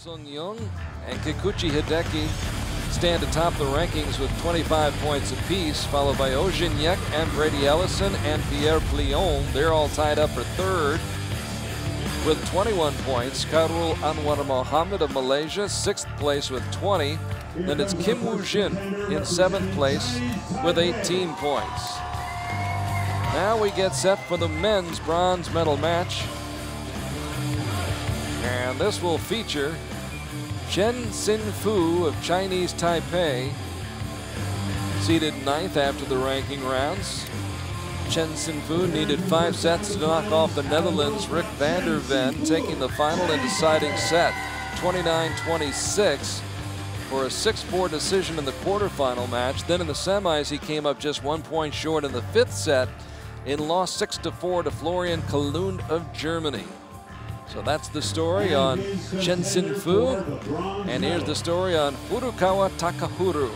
Sung-young and Kikuchi Hideki stand atop the rankings with 25 points apiece, followed by Oh Jin-yek and Brady Ellison and Pierre Plion. They're all tied up for third with 21 points. Khairul Anwar Mohammed of Malaysia, 6th place with 20. Then it's Kim Woo-jin in 7th place with 18 points. Now we get set for the men's bronze medal match. And this will feature Chen Hsin-Fu of Chinese Taipei, seeded 9th after the ranking rounds. Chen Hsin-Fu needed 5 sets to knock off the Netherlands' Rik van der Ven, taking the final and deciding set, 29-26, for a 6-4 decision in the quarterfinal match. Then in the semis, he came up just 1 point short in the 5th set and lost 6-4 to Florian Kalund of Germany. So that's the story on Chen Hsin-Fu, and here's the story on Furukawa Takaharu.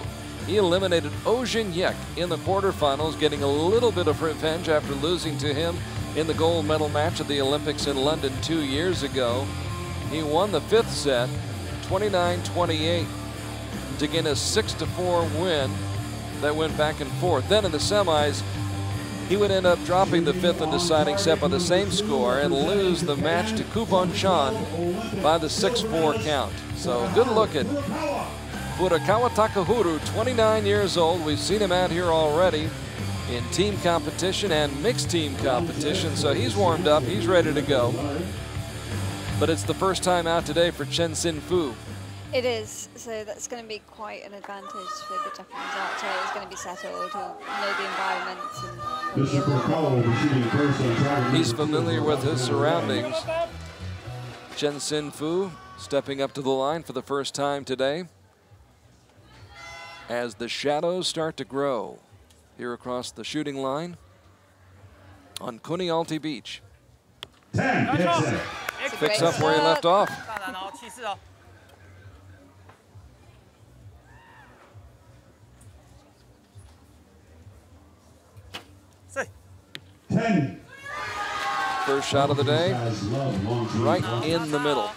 He eliminated Oh Jin-yek in the quarterfinals, getting a little bit of revenge after losing to him in the gold medal match at the Olympics in London 2 years ago. He won the 5th set, 29-28, to gain a 6-4 win that went back and forth. Then in the semis, he would end up dropping the 5th and deciding set by the same score and lose the match to Kubon Chan by the 6-4 count. So good look at Furukawa Takaharu, 29 years old. We've seen him out here already in team competition and mixed team competition. So he's warmed up, he's ready to go. But it's the first time out today for Chen Hsin-Fu. It is, so that's going to be quite an advantage for the Japanese archer. He's going to be settled, he'll know the environment. And he's familiar with his surroundings. Chen Hsin-Fu stepping up to the line for the first time today as the shadows start to grow here across the shooting line on Kunialti Beach. 10. Picks up where he left off. 10. First shot of the day, right in the middle.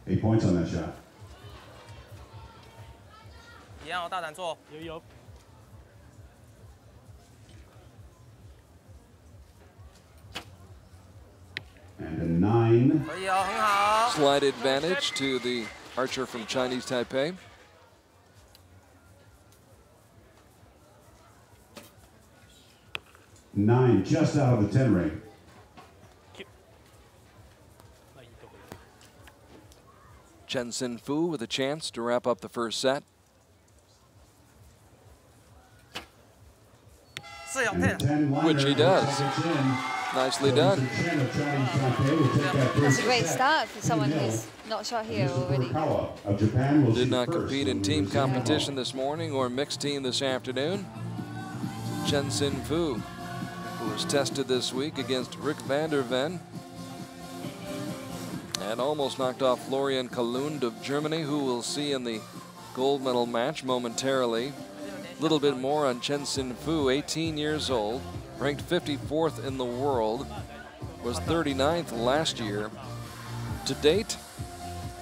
8 points on that shot. And a 9. Slight advantage to the archer from Chinese Taipei. 9, just out of the 10 ring. Chen Hsin-Fu with a chance to wrap up the first set. Which he does. Nicely done. That's a great start for someone who's not shot here already. Did not compete in team competition this morning or mixed team this afternoon. Chen Hsin-Fu, who was tested this week against Rik van der Ven and almost knocked off Florian Kalund of Germany, who we'll see in the gold medal match momentarily. A little bit more on Chen Hsin-Fu, 18 years old, ranked 54th in the world, was 39th last year. To date,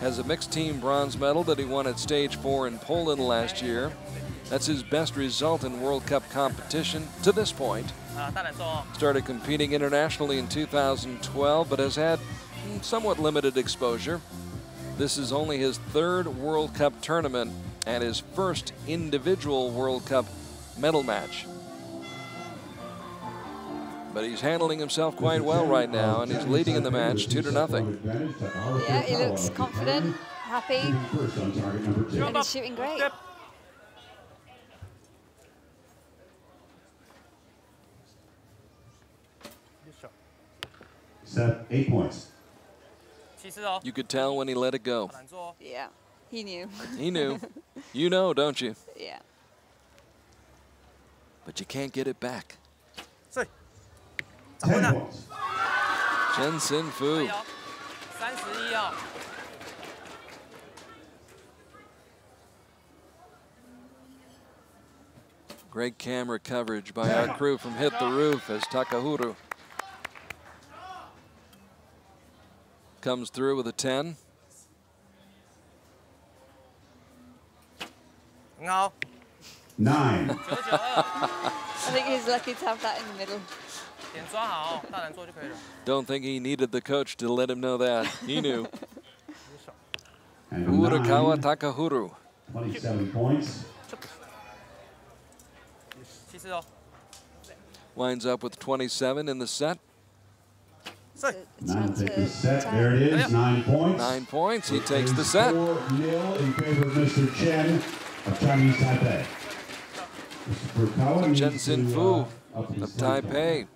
has a mixed team bronze medal that he won at stage 4 in Poland last year. That's his best result in World Cup competition to this point. Started competing internationally in 2012, but has had somewhat limited exposure. This is only his 3rd World Cup tournament and his first individual World Cup medal match. But he's handling himself quite well right now, and he's leading in the match 2-0. Yeah, he looks confident, happy, and he's shooting great. Set 8 points. You could tell when he let it go. Yeah, he knew. He knew. You know, don't you? Yeah. But you can't get it back. 10 points. Chen Hsin-Fu. Great camera coverage by our crew from Hit the Roof as Takaharu comes through with a 10. 9. I think he's lucky to have that in the middle. Don't think he needed the coach to let him know that. He knew. And Furukawa 9, Takaharu 27 points. winds up with 27 in the set. 9 take the set. There it is. 9 points. 9 points. He takes the set. 4-0 in favor of Mr. Chen of Chinese Taipei. Mr. Furukawa needs Chen to, Hsin-Fu up his of tempo. Taipei.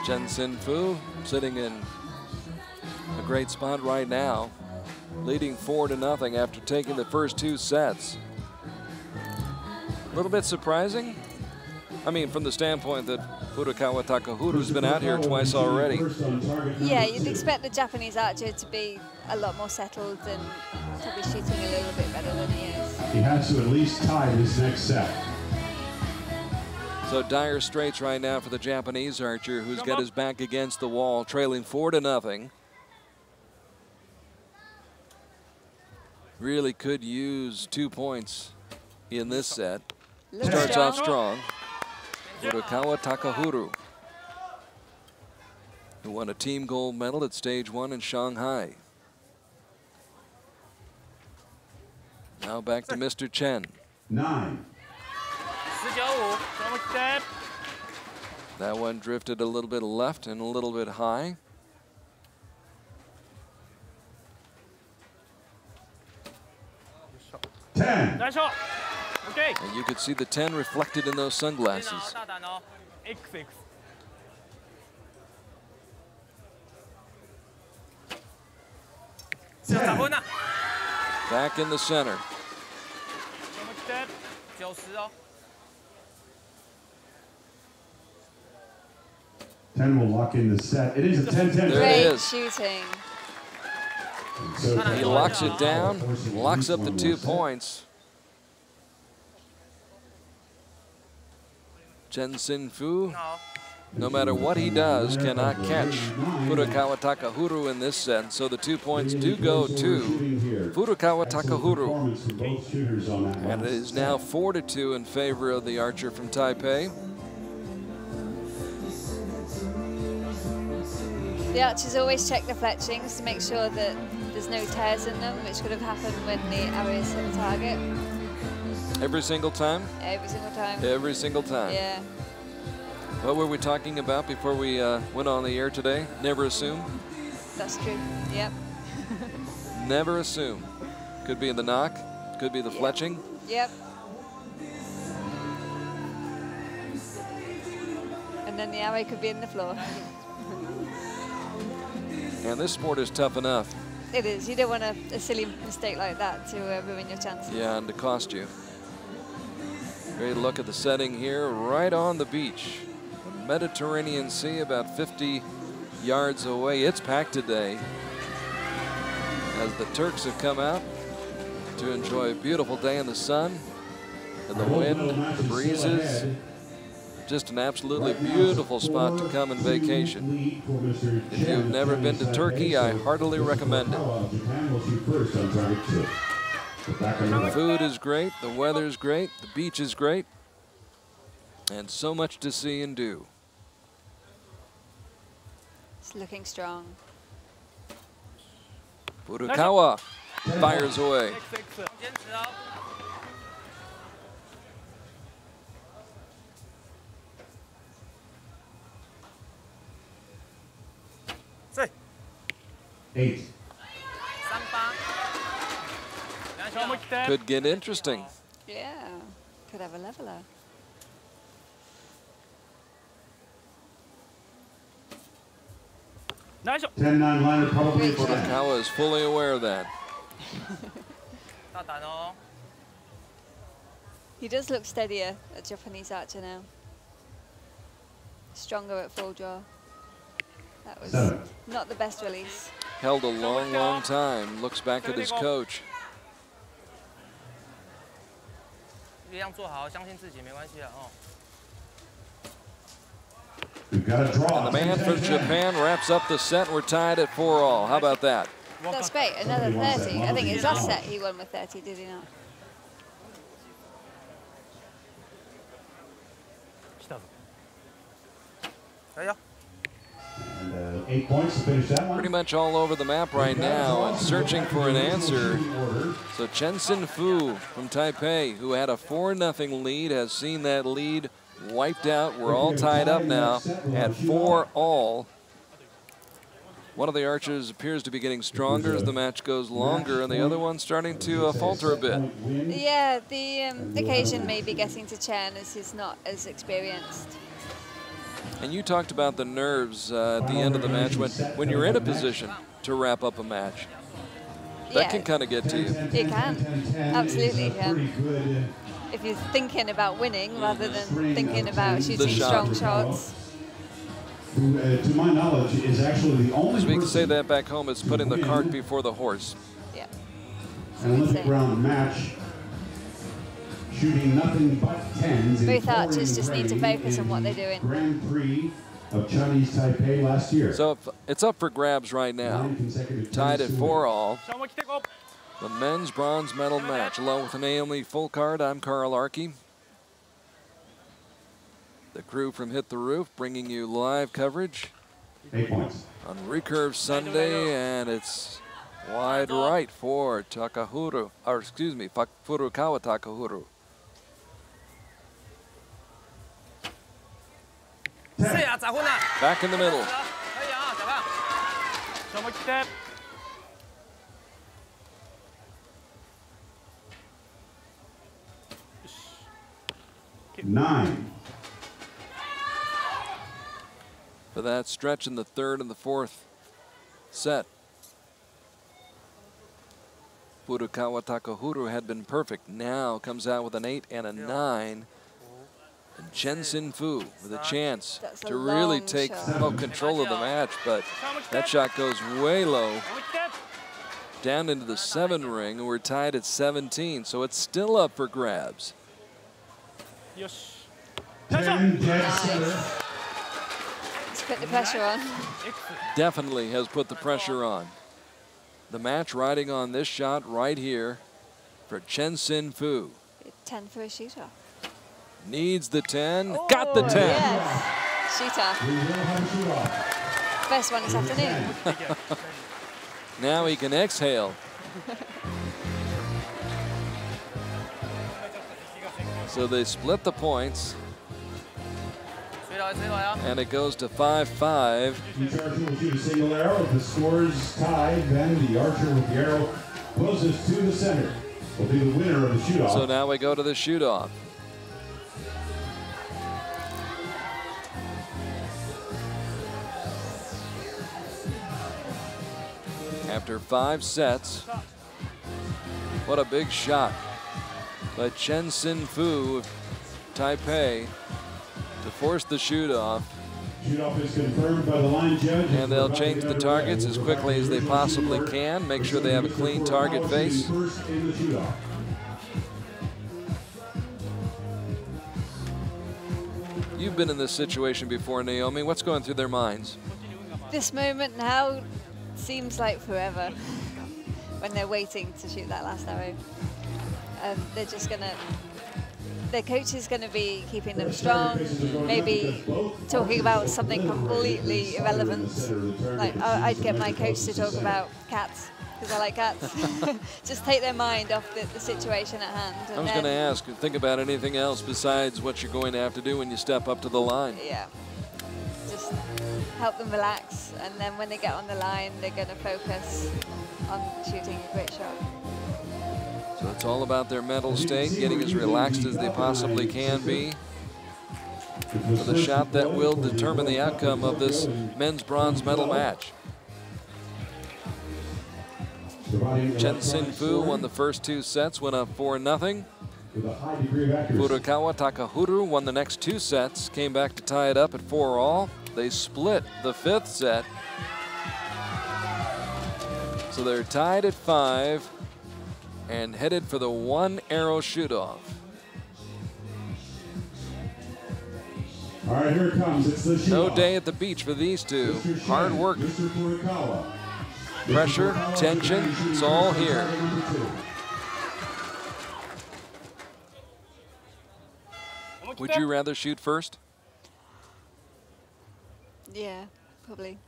Chen Hsin-Fu sitting in a great spot right now, leading 4-0 after taking the first 2 sets. A little bit surprising. I mean, from the standpoint that Furukawa Takaharu's been out here twice already. Yeah, you'd expect the Japanese archer to be a lot more settled and probably shooting a little bit better than he is. He has to at least tie this next set. So dire straits right now for the Japanese archer, who's got his back against the wall, trailing 4-0. Really could use 2 points in this set. Starts off strong. Furukawa Takaharu, who won a team gold medal at stage 1 in Shanghai. Now back to Mr. Chen. 9. That one drifted a little bit left and a little bit high. Ten. And you could see the 10 reflected in those sunglasses. Back in the center. 10 will lock in the set. It is a 10-10. There it Great is. shooting. So He locks it down, locks up the 2 points. Chen Hsin-Fu, no matter what he does, cannot catch Furukawa Takaharu in this set. So the 2 points do go to Furukawa Takaharu. And it is now 4-2 in favor of the archer from Taipei. The archers always check the fletchings to make sure that there's no tears in them, which could have happened when the arrow is hit the target. Every single time? Every single time. Every single time. Yeah. What were we talking about before we went on the air today? Never assume? That's true. Yep. Never assume. Could be in the knock, could be the fletching. Yep. And then the arrow could be in the floor. And this sport is tough enough. It is. You don't want a silly mistake like that to ruin your chances. Yeah, and to cost you. Great look at the setting here, right on the beach. The Mediterranean Sea, about 50 yards away. It's packed today as the Turks have come out to enjoy a beautiful day in the sun and the wind, the breezes. Just an absolutely beautiful spot to come and vacation. If you've never been to Turkey, I heartily recommend it. The food is great, the weather is great, the beach is great, and so much to see and do. It's looking strong. Furukawa fires away. Eight. Could get interesting. Yeah. Could have a leveler. 10-9 liner probably. Furukawa is fully aware of that. He does look steadier, a Japanese archer now. Stronger at full draw. That was not the best release. Held a long, long time. Looks back at his coach. We've got a draw. And the man from Japan wraps up the set. We're tied at 4-all. How about that? That's great. Another 30. I think his last set he won with 30, did he not? And 8 points to finish that one. Pretty much all over the map right now and searching for an answer. So Chen Hsin-Fu from Taipei, who had a 4-0 lead, has seen that lead wiped out. We're all tied up now at 4-all. One of the archers appears to be getting stronger as the match goes longer, and the other one's starting to falter a bit. Yeah, the occasion may be getting to Chen as he's not as experienced. And you talked about the nerves at the end of the match when you're in a position to wrap up a match. That can kind of get to you. It can, absolutely. If you're thinking about winning rather than thinking about shooting strong shots. Who, to my knowledge, is actually the only As we can say that back home, it's putting the cart before the horse. Yeah. An Olympic round match, shooting nothing but 10s. Both archers just need to focus on what they're doing. Grand Prix of Chinese Taipei last year. So it's up for grabs right now. Tied at 4-all. The men's bronze medal match. Along with an AME full card, I'm Carl ARKY. The crew from Hit the Roof bringing you live coverage 8 points on Recurve Sunday, and it's wide right for Furukawa Takaharu. Back in the middle. Nine. For that stretch in the third and the fourth set. Furukawa Takaharu had been perfect. Now comes out with an 8 and a 9. And Chen Hsin-Fu with a chance to really take control of the match, but that shot goes way low. Down into the 7 ring, and we're tied at 17, so it's still up for grabs. 10 dead center. Let's put the pressure on. Definitely has put the pressure on. The match riding on this shot right here for Chen Hsin-Fu. 10 for a shooter. Needs the 10. Got the 10. Yes. Shooter. First one this afternoon. Now he can exhale. So they split the points. And it goes to 5-5. Each archer will shoot a single arrow. If the score is tied, then the archer with the arrow closest to the center will be the winner of the shoot-off. So now we go to the shoot-off. After 5 sets, what a big shot by Chen Hsin-Fu of Taipei to force the shoot-off. Shoot-off is confirmed by the line judge. And they'll change the targets as quickly as they possibly can, make sure they have a clean target face. You've been in this situation before, Naomi. What's going through their minds? This moment now seems like forever when they're waiting to shoot that last arrow. They're just gonna, their coach is gonna be keeping them strong, maybe talking about something completely irrelevant. Like I'd get my coach to talk about cats, because I like cats. Just take their mind off the situation at hand. I was gonna ask, think about anything else besides what you're going to have to do when you step up to the line. Yeah, just help them relax, and then when they get on the line, they're going to focus on shooting a great shot. So it's all about their mental state, getting as relaxed as they possibly can be for the shot that will determine the outcome of this men's bronze medal match. Chen Hsin-Fu won the first 2 sets, went up 4-0. with a high degree of accuracy. Furukawa Takaharu won the next 2 sets, came back to tie it up at 4-all. They split the 5th set. So they're tied at 5 and headed for the 1-arrow shoot-off. All right, here it comes. It's the shoot-off. No day at the beach for these two. Hard work, Mr. Furukawa. pressure, tension, it's all here. Would you rather shoot first? Yeah, probably.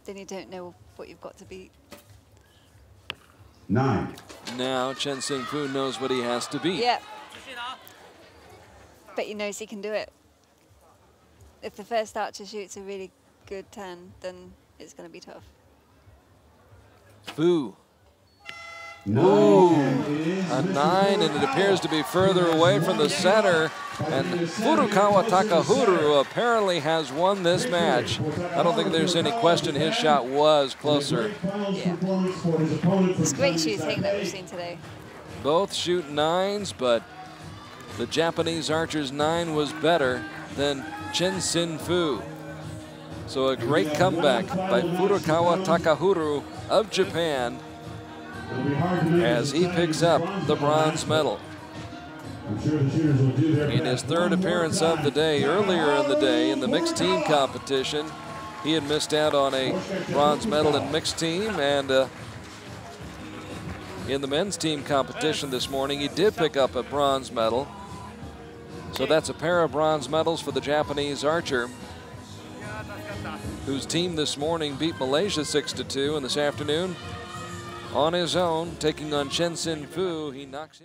Then you don't know what you've got to beat. 9. Now Chen Hsin-Fu knows what he has to beat. Yeah. But he knows he can do it. If the first archer shoots a really good 10, then it's going to be tough. Fu. Ooh, A 9, and it appears to be further away from the center. And Furukawa Takaharu apparently has won this match. I don't think there's any question his shot was closer. Yeah. It's great shooting that we've seen today. Both shoot 9s, but the Japanese archer's 9 was better than Chen Hsin-Fu. So a great comeback by Furukawa Takaharu of Japan as he picks up the bronze medal. In his 3rd appearance of the day, earlier in the day in the mixed team competition, he had missed out on a bronze medal in mixed team, and in the men's team competition this morning, he did pick up a bronze medal. So that's a pair of bronze medals for the Japanese archer, whose team this morning beat Malaysia 6-2, and this afternoon, on his own, taking on Chen Hsin-Fu, he knocks him.